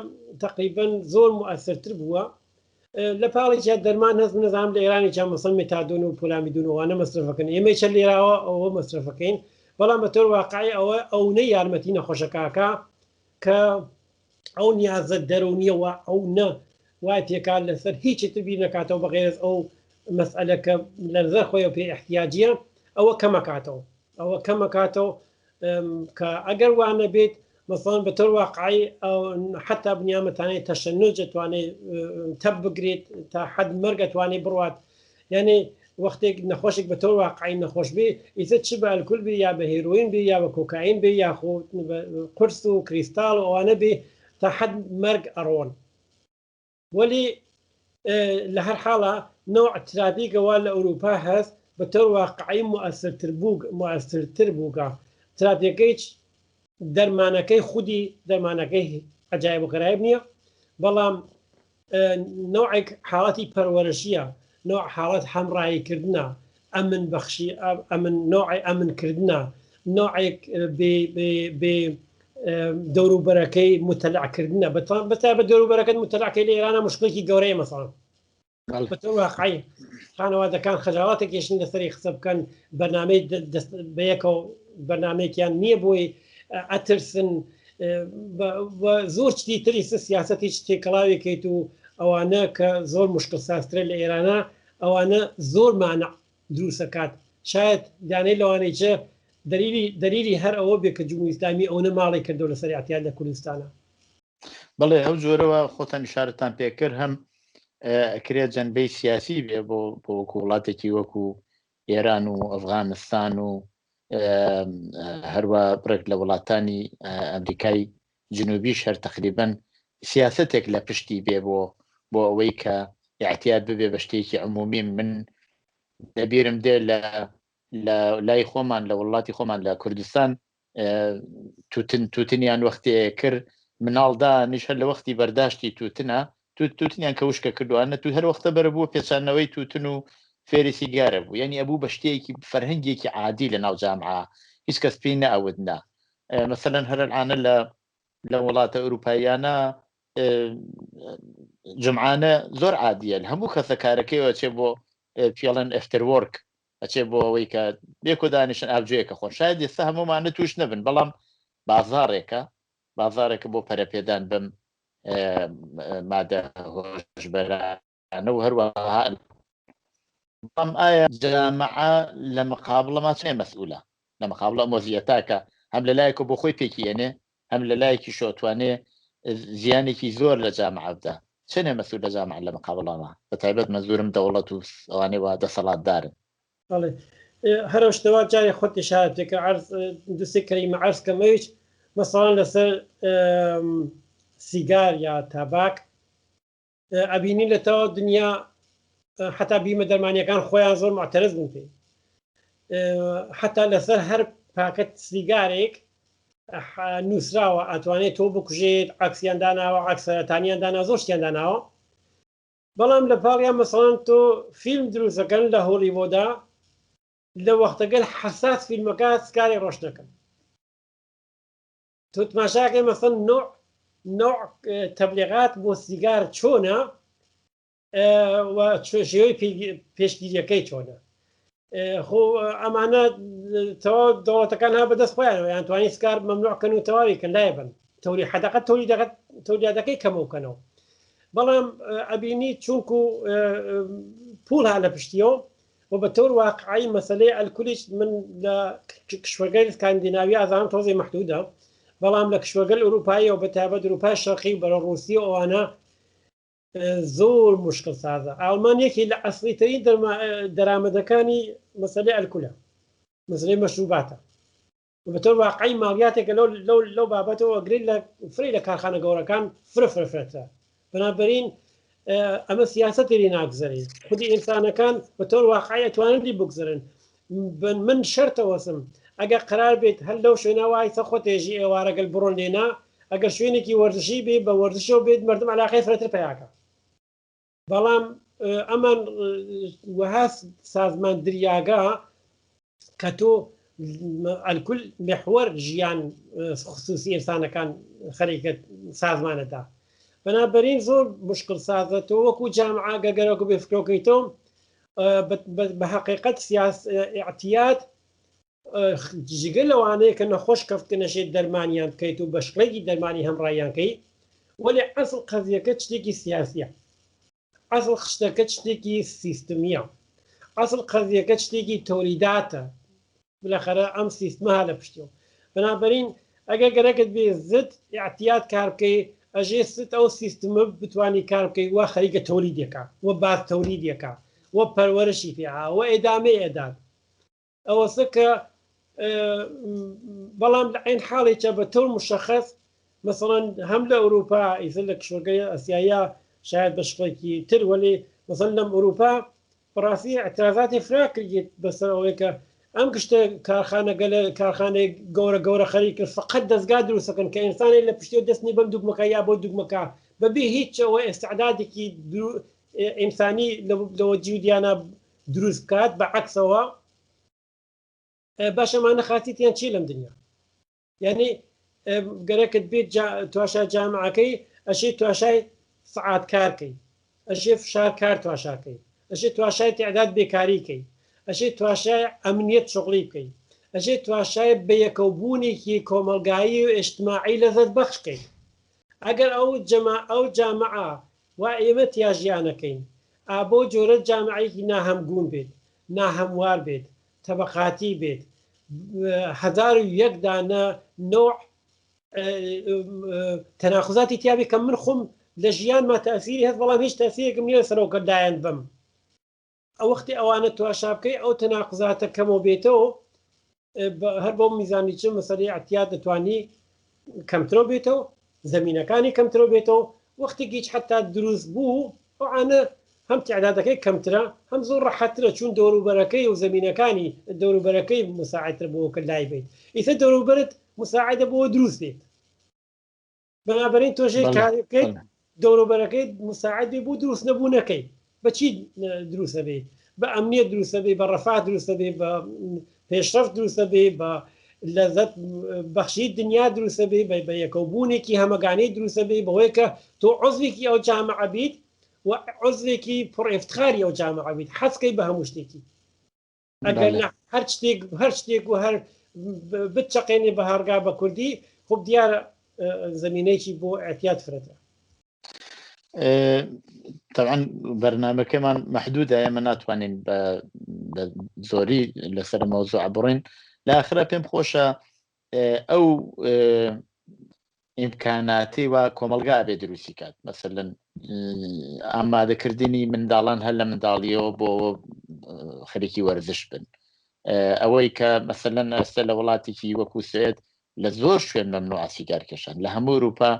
B: تقریبا زۆر مؤثرتر بووە لە پاڵێکیان دەرمان هەست نەزانم لە ئێرانی چا مەسەڵەن مێتادۆن و پۆلامیدۆن وانە مەصرفەکەن ئێمە چەند لێراوە ئەوە مەصرفەکەین بەڵام بە تۆر واقعی ئەو نە یارمەتی نەخۆشەکەکە کە ئەو نیازە دەرونیەوە ئەو نە وای تێکات لەسەر هیچی تر بیر نکاتەوە بەغێرز ئەو مەسئلە کە لەرزە خۆی و پێ احتیاجیە ئەوە کەمەکاتەوە کە ئەگەر وانە بێت مەسەڵەن بە تۆر واقعی حتا بنیامەتانەی تەشەنج دەتوانێت تەب بگرێت تا حد مەرگە توانێت بڕوات یعنی وەختێک نەخۆشێک بە تۆر واقعی نەخۆش بێ ئیتر چ بە ئەلکۆل بێ یا بە هێروین بێ یا بە کۆکاین بێ یا خۆ قورس و کریستال و ئەوانە بێ تا حد مەرگ ئەڕۆن وەلی لە هەر حاڵە نوع تراپیکەوە لە ئەوروپا هەست بە تۆر واقعی مؤثرتر بووگە تراپیەکەی دەرمانەکەی خودی دەرمانەکەی عجایب و غەرایب نییە بەڵام نوعێک حاڵەتی پەروەرشیە نوع حاڵەت هەمڕاییکردنە ئەمن بەخشی ئەمن نوعی ئەمنکردنە نوعێک بێ دەوروبەرەکەی متەلعکردنە بەتا بە دەوروبەرەکەت متەلعکەی لە ئێرانە مشکلێکی گەورەیە مەسەڵەن بە تۆر واقعی خانەوادەکان خەجاڵاتێکیشن لەسەری قسە بکەن بەرنامەی بەیەکەوە بەرنمەیەکیان نییە بۆی ئەترسن زۆر شتی تری سیاسەتی تێکەڵاوێکیت و ئەوانە کە زۆر مشکل ساسترە لە ئێرانە ئەوانە زۆر مانع دروستەکات شاید دانەی لەوانەیە دەریری هەر ئەوە بێ کە جمهوری ئیسلامی ئەوە ماڵی کردو لە سەری ئەتیاد لە کوردستانە
A: بەڵێ ئەو جۆرەوە خۆتان ئیشارەتان پێکرد هەم ئەکرێت جەنبەی سیاسی بێ بۆ وڵاتێکی وەکو ئێران و ئەفغانستان و هەروە بڕێک لە وڵاتانی ئەمریکای جنوبیش هەر تقریبەن سیاستێک لە پشتی بێ بۆ ئەوەی کە احتیاط ببێ بە شتێکی عمومی من دەبیرم دێ لە لای خۆمان لە وڵاتی خۆمان لە کوردستان تووتنیان وەختێ کرد مناڵدا نیشە لە وەختی بەرداشتی تووتنیان کەوشکە کردوانە تو هەر وەختە بەرە بووە پێچانەوەی تووتن و فێری سیگارە بوو یعنی ئەبوو بە شتێکی فەرهەنگێکی عادی لە ناو جامعە هیچ کەس پێی نەئەودنا مەسەلەن هەرعانە لە وڵاتە ئەوروپاییانە جمعانە زۆر عادیە هەموو کەسە کارەکەیەوە چێ بۆ پیاڵەن ئەفتەروەرک ئەچێ بۆ ئەوەی کە بێکۆ دانیشن ئابجوەیەکە خۆن شاید ئێستا هەمومانە توش نەبن بەڵام بازارێکە بۆ پەرەپێدان بم مادە هۆشبەرانە و هەروەها ئایا جامعە لە مقابڵەما چێ مەسئولە لە مقابڵە مۆزیەتاکە هەم لە لایەکە بۆ خۆی پێکیێنێ هەم لە لایەکی شۆتوانێ زیانێکی زۆر لە جامعە بدە شنو مسؤول لجامعة لما قبل ما بتعبد مزورم دولة وأنا وهذا صلاة دار
B: بله هر اشتباه جای خود اشاره که عرض دوستی کریم عرض کمیش مثلا لسر سیگار یا تاباک ابینی لتا دنیا حتی بیمه درمانی کان خویان زور معترض بودی حتی لسر هر پاکت سیگاریک نووسراوە ئەتوانێت تۆ بکوژێت عکسیان داناوە عکسەتانیان دانا زۆرشتیان داناوە بەڵام لە پاڵیان مەسەڵەن تۆ فیلم دروستەکەن لە هۆلیوۆدا لە وەختەگەل حەساس فیلمەکە سکاری ڕۆژ دەکەن تۆ تماشاکە مەسەڵەن نوع تەبلیغات بۆ سیگار چۆنە و شێوەی پێشگیریەکەی چۆنە خۆ ئەمانە تەواو دەوڵەتەکان ها بەدەست خۆیانەوە یان توانی سکار مەمنوعکەن و تەواویکەن لایە بن تەوری حەدەقەت تەولیدەکەی کەمەوکەنەوە بەڵام ئەبینی چونکو پوڵ ها لە پشتیەوە و بە تەور واقعی مەسەلەی ئەلکولیش من لە کشوەرگەی سکاندیناوی ئازانم تۆزی مەحدودە بەڵام لە کشوەرگەل ئەوروپاییەوە بەتایبەت ئەوروپای شەرقی بەرە ڕووسی ئەوانە زۆر مشکل سازە ئەڵمانیەکی لە ئەسڵیترین دەرامەدەکانی مەسەلەی ئەلکولە مەسەلەی مەشروباتە بەتەور واقعی ماڵیاتێکە لەو بابەتەوە گرێت لە فری لە کارخانە گەورەکان فرەتە بەنابەرین ئەمە سیاسەتی ناگزەری خودی ئینسانەکان بەتەور واقعی ئەتوانن بگزرن من شەرتەوەسم ئەگەر قرار بێت هەر لەو شوێنەوەی سەخۆ تێژی ئێوارەگەل بڕۆن لێنا ئەگەر شوێنێکی وەرزشی بێ بە وەرزشەوە بێت مردم علاقەی فرەتر پیاکە بەڵام ئەمان وەها سازمان دریاگا کە تۆ ئەلکول محور ژیان خصوصی ئینسانەکان خەریکە سازمانەدا بەنابەرین زۆر مشکل سازەتەوە وەکو جامعە گەگەرەکو بێ فکرۆکەیتەوە بە حقیقەت ئیعتیاد جگە لەوانەیە کە نەخۆش کەفتکەنەشێت دەرمانیان بکەیت و بە شکڵێکی دەرمانی هەمڕاییانکەی وەلی ئەسڵ قەزیەکە شتێکی سیاسیە ئەسڵ خشتەکە شتێکی سیستمیە ئەسڵ قەزیەکە شتێکی تۆلیداتە بالاخره ئەم سیستمها لە پشتیەوە بەنابەرین ئەگەر گەرەکت بێ زت ئیعتیاد کار بکەی ئەژێ ست ئەو سیستمە بتوانی کار بکەی وە خەریکە تۆلیدێکە وە باز تۆلیدێکە وە پەروەرشی پێها وە ئێدامەی ئێدات ئەوەسە کە بەڵام لە عین حاڵێکە بە تۆر مشەخەص مثلەن هەم لە ئەوروپا ئیتر لە کشوەرگەی ئەسیایە شاید بە شکڵێکی تر وەلی مثلەن لەم ئەوروپا بەڕاستی ئەترازاتی فرا کردێت بەسەر ئەوەی کە ئەم گشتە کارخانەی گەورە خەریکرد فقط دەستگا دروستەکەن کە ئینسانی لە پشتی دەستنی بەم دوگمەکە یا بۆ دوگمەکە بەبێ هیچەوە ئێستعدادێکی ئینسانی لەوە جیودیانە دروست بکات بە عەکسەوە باشەمانە خاتیتیان چی لەم دنیا یعنی گەرەکت بێت تواشا جامعەکەی ئەشێ تواشای سعات کارکەی ئەشێ فشار کار تواشاکەی ئەشێ تواشای تعداد بێکاریکەی ئەشێ تواشای ئەمنیەت شغڵی بکەیت ئەشێ تواشای بەیەکەوبوونێکی کۆمەلگایی و ئیجتماعی لەزەت بەخشکەی ئەگەر ئەو جامعە وا ئێمە تیاژیانەکەین ئابۆ جۆرە جامعەیەکی ناهەمگون بێت ناهەموار بێت تەبەقاتی بێت 1001 دانە نوع تەناقوزاتی تیابێت کە من خۆم لە ژیانما تەسیری هەست بەڵام هیچ تەسیرێکم نییە سەرۆکەدایان بم ئەو وەختی ئەوانە تواشا بکەی ئەو تەناقوزاتە کەمەوە بێتەوە هەر بۆ میزانی چ مەسەلەی ئەتیاد دەتوانی کەمترۆ بێتەوە زەمینەکانی کەمترۆ بێتەوە وەختێکی هیچ حتا دروست بوو ئەوانە هەم تعدادەکەی کەمترە هەم زۆر ڕەحەترە چون دەوروبەرەکەی و زەمینەکانی دەوروبەرەکەی مساعدتر بۆ کە لای بێت ئیتر دەوروبەرت مساعدە بۆ دروست بێت بەنابەرین تۆژێ کارەکەی دەوروبەرەکەی مساعدی بۆ دروست نەبوونەکەی بەچی دروستە بێت بە ئەمنیەت دروستە بێ بە ڕەفات دروستە بێ بە پێشرەفت دروستە بێ بە لەزەت بەخشی دنیا دروستە بێ بە یەکەوبوونێکی هەمەگانەی دروستە بێ بەوەی کە تۆ عوزێکی ئەو جامعە بیت و عوزێکی پڕ ئیفتخاری ئەو جامعە بیت حەزکەی بە هەموو شتێکی ئەگەر هەر شتێک و هەر بچەقێنێ بە هەرگا بە کوردی خۆ دیارە زمینەیەکی بۆ ئەتیاد فرەتە
A: طبعا برنامج كمان محدودة يا منات وانين بزوري لسر موضوع برين لآخرة بهم خوشة أو إمكاناتي وكمالغا بدروسي كات مثلا ئامادەکردنی منداڵان هەر لە منداڵیەوە بۆ خەریکی وەرزش بن. ئەوەی کە مەسەلەن ئێستا لە وڵاتێکی وەکو سوێد لە زۆر شوێن مەمنوع سیگارکێشان، لە هەموو ئەوروپا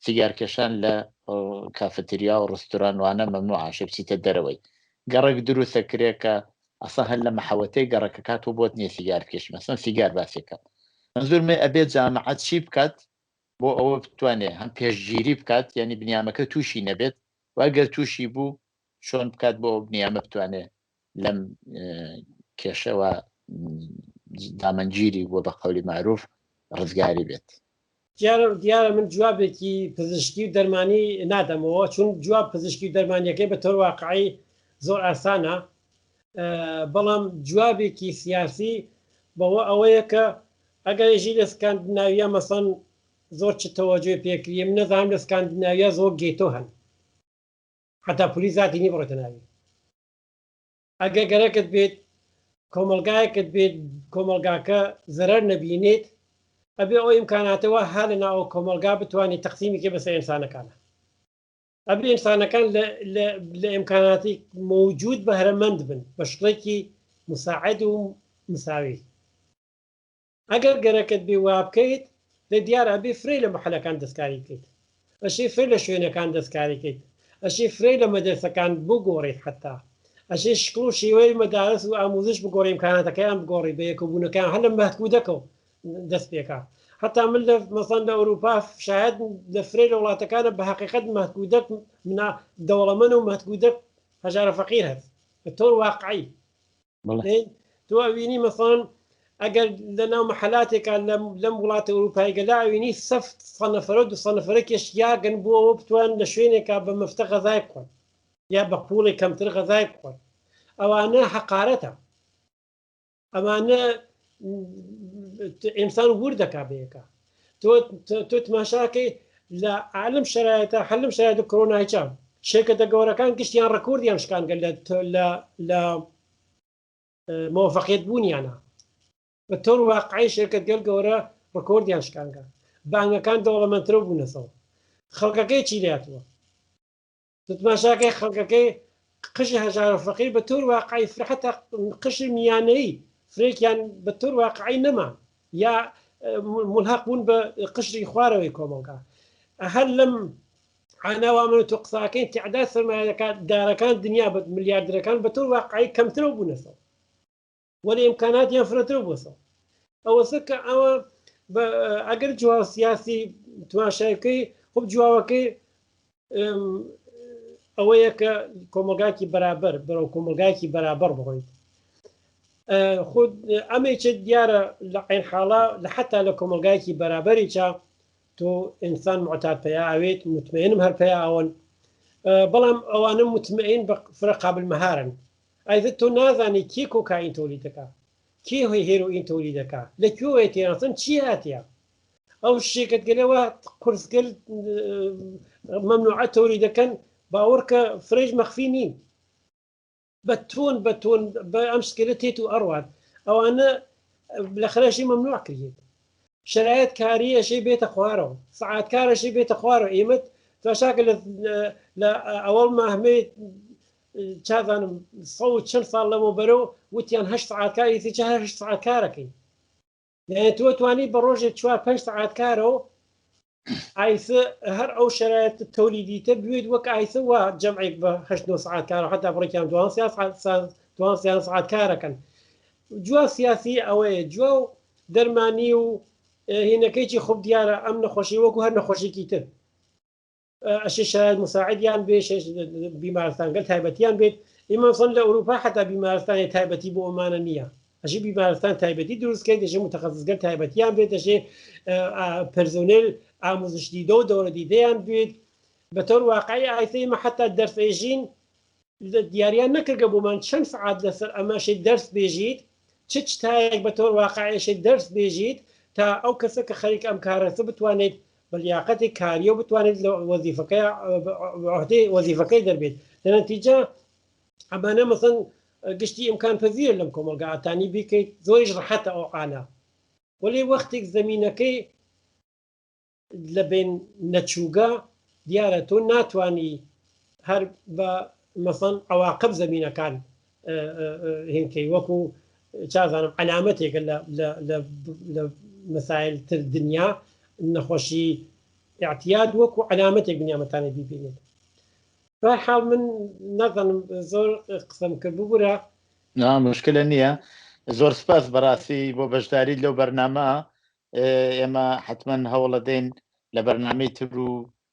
A: سیگارکێشان لە کافەتریا و ڕستورانوانە مەمنوع عاشێ بچیتە دەرەوەی. گەڕێک دروستە کرێکە ئەسا هەر لە مەحەوەتەی گەڕەکە کاتۆ بۆت نییە سیگارکێش، مەسەن سیگار باسێکە. منزورمێ ئەبێت جامعەت چی بکات بۆ ئەوە بتوانێت هەم پێشگیری بکات، یعنی بنیامەکە تووشی نەبێت، واگەر تووشی بوو چۆن بکات بۆ بنیامە بتوانێت لەم کێشەوە دامەنگیری بۆ بە قەولی معروف ڕزگاری بێت.
B: دیارە من جوابێکی پزیشکی و دەرمانی نادەمەوە، چون جواب پزیشکی و دەرمانیەکەی بە تۆر واقعی زۆر ئاسانە، بەڵام جوابێکی سیاسی بەوە ئەوەیە کە ئەگەر ژی لە سکاندناویا مەسەن زۆر چ تەوەجوی پێکریە، من نەزانم لە سکاندناویا زۆر گێتۆ هەن، حتا پولی زاتی نی بڕێتە ناوی. ئەگە گەرەکت بێت کۆمەلگایەکت بێت کۆمەلگاکە زەرەر نەبینێت، ئەبێ ئەو ئیمکاناتەوە هە لە ناو کۆمەلگا بتوانێت تەقسیمیکە بەسەر ئینسانەکانە، ئەبێ ئینسانەکان لە ئیمکاناتی موجود بەهرەمەند بن بە شکڵێکی مساعد و مساوی. ئەگەر گەرەکەت بێ وا بکەیت لە دیارە ئەبێ فرێ لە مەحەلەکان دەستکاری بکەیت، ئەشی فرێ لە شوێنەکان دەستکاری بکەیت، ئەشی فرێ لە مەدرسەکان بگۆڕێت، حتا ئەشی شکڵ و شێوەی مەدارس و ئاموزش بگۆڕی ئیمکاناتەکەیان بگۆڕی بە یەکەبوونەکەیان هەر لە مەهکوودەکەوە دەست پێکا. حتا من لە مەسەن لە ئەوروپا شاید لە فرێ لە وڵاتەکانە بە حەقیقەت مەهکوودەک دەوڵەمەند و مەهکوودەک هەژارە فەقیر هەست بە تۆر واقعی. تۆ ئەوینی مەسەن ئەگەر لە ناو مەحەلاتێکە لەم وڵاتە ئەوروپاییگە لا ئەوینی سەفت سەنەفەرە و 200 نەفەرێکیش یاگەن بۆ ئەوە بتوان لە شوێنێکە بە مەفتە غەزای بخۆن یا بە پوڵی کەمتر غەزای بخۆن. ئەوانە حەقارەتە، ئەمانە ئینسان ور دەکا بەیەکە. تۆ تماشاکەی لە عالم شرایطە هەلم شرایط کۆرۆنایچە شرکەتە گەورەکان گشتیان ڕکۆردیان شکانگە لە مۆفەقیت بوونیانە، بە تۆر واقعی شرکەت گەل گەورە ڕکۆردیان شکانگە، بانگەکان دەوڵەمەندترە بوونەسەوە. خەڵکەکەی چی لاتوە؟ تماشاکەی خەڵکەکەی قژی هەژارە فەقیر بە تۆر واقعی حتا قشی میانەیی فرێکیان بە تۆر واقعی نەما یا ملحق بوون بە قشری خوارەوەی کۆمەڵگا. هەر لەم عاناوا من تۆ قساکەی تعداد سەرمایەکان دارەکان دنیا بە ملیاردەرەکان بە تۆر واقعی کەمترە بوونەسەوە، وەلی ئیمکاناتیان فرەترە بووەسەوە. ئەوەسە کە ئەوە ئەگەر جواب سیاسی تواشایەکەی خۆ جوابەکەی ئەوەیە کە کۆمەلگاکی بەرابەر بەرەو کۆمەلگایکی بەرابەر بڕۆیت. خود ئەمەیچە دیارە لە عین حاڵا لە حتا لە کۆمەلگایکی بەرابەری چا تۆ ئینسان معتاد پێیا ئاوێت مطمئنم هەر پێیا ئەوەن، بەڵام ئەوانە مطمئن بە فرە قابل مەهارن. ئایتر تۆ نازانی کێ کۆکاین تۆلی دەکا، کێ هۆی هێروئین تۆلی دەکا، لەکوێوەیە تێناسن چی هاتیە. ئەو شێکت گەلەوە قورسگەل مەمنوعە تۆلی دەکەن باوەڕ کە فرێژ مەخفی نین بە تۆن بە ئەم شکلە تێت و ئەڕوات. ئەوانە لە خەرشی مەمنوع کردێت. شرایط کاری ئەشەی بێتە خوارەوە، سەعاتکارەشی بێتە خوارەوە. ئێمە تۆشاکە لە ئەوەڵ ماهمەی چازانم 100 چەند ساڵ لەمە بەرەو وتیان 8 سەعاتکاری سی 8 سەعاتکارەکەی، یعنی تۆ توانی بە ڕۆژێک 4-5 سەعاتکارەوە ئایسە هەر ئەو شرایط تەولیدیتە بوێت وەک ئایسە وە جەمعێک بە 8-9 سەعاتکارە حتا بڕێکیان 12 سەعاتکارەکەن. جوا سیاسی ئەوەیە، جوا و دەرمانی و هینەکەیکی خوب دیارە ئەم نەخۆشی وەکو هەر نەخۆشیکی تر ئەشی شرایط مساعدیان بێ بیمارستان گەل تایبەتیان بێت. ئێمە سن لە ئەوروپا حتا بیمارستانی تایبەتی بۆ ئەمانە نییە، ئەژی بیمارستان تایبەتی دروستکەیت، دەژێ متەخەسیسگەر تایبەتیان بێت، دەژێ پەرزۆنێل ئامۆزش دیدە و دەورە دیدەیان بێت. بە تۆر واقعی ئایسە ئێمە حتا دەرسێژین دیاریان نەکردگە بۆمان چەند سەعات لەسەر ئەمەشی دەرس بێژیت، چ تایەک بە تۆر واقعیشی دەرس بێژیت تا ئەو کەسە کە خەریک ئەم کارەسە بتوانێت بە لیاقەتی کاریە و بتوانێت لە وەزیفەکەی دەربێت. لەنەتیجە ئەمانە مەسەن گشتی ئیمکان پەزیرە لەم کۆمەلگا ئاتانی بیکەیت، زۆریش ڕەحەتە ئەو ئانا، وەلی وەختێک زەمینەکەی لە بین نەچووگە دیارە تۆ ناتوانی هەر بە مەسەن عواقب زەمینەکان هێنکەی وەکو چازانم علامەتێکە لە مەسایل تر دنیا نەخۆشی اعتیاد وەکو علامەتێک بنیامەتانە بیبینێت بەحاڵ من نەزانم زۆر قسەم کرد ببوورە
A: مشکلە نییە زۆر سپاس بەڕاستی بۆ بەشداری لەو بەرنامە ئێمە حتمما هەوڵە دێن لە بەرنامەی تر و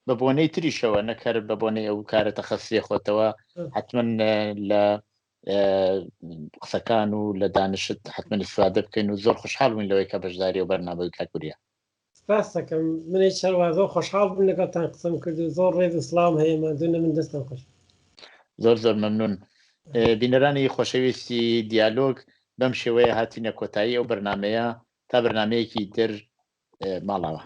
A: بە بۆنەی تریشەوە نەکەر بە بۆنەی ئەو کارە تەخەسیە خۆتەوە حتمما لە قسەکان و لە دانشت حتمما استفادە بکەین و زۆر خوشحاڵ بووین لەوەی کە بەشداری و بەرنامەی کاکووریا
B: سپاس دەکەم منی شەروا زۆر خۆشحاڵ بووم لەگەڵتان قسەم کرد و زۆر ڕێز و سڵام هەیە مادوونە من دەستم خۆش
A: زۆر زۆر مەمنون بینەرانی خۆشەویستی دیالۆگ بەم شێوەیە هاتینە کۆتایی ئەو بەرنمەیە تا بەرنمەیەکی تر ماڵاوە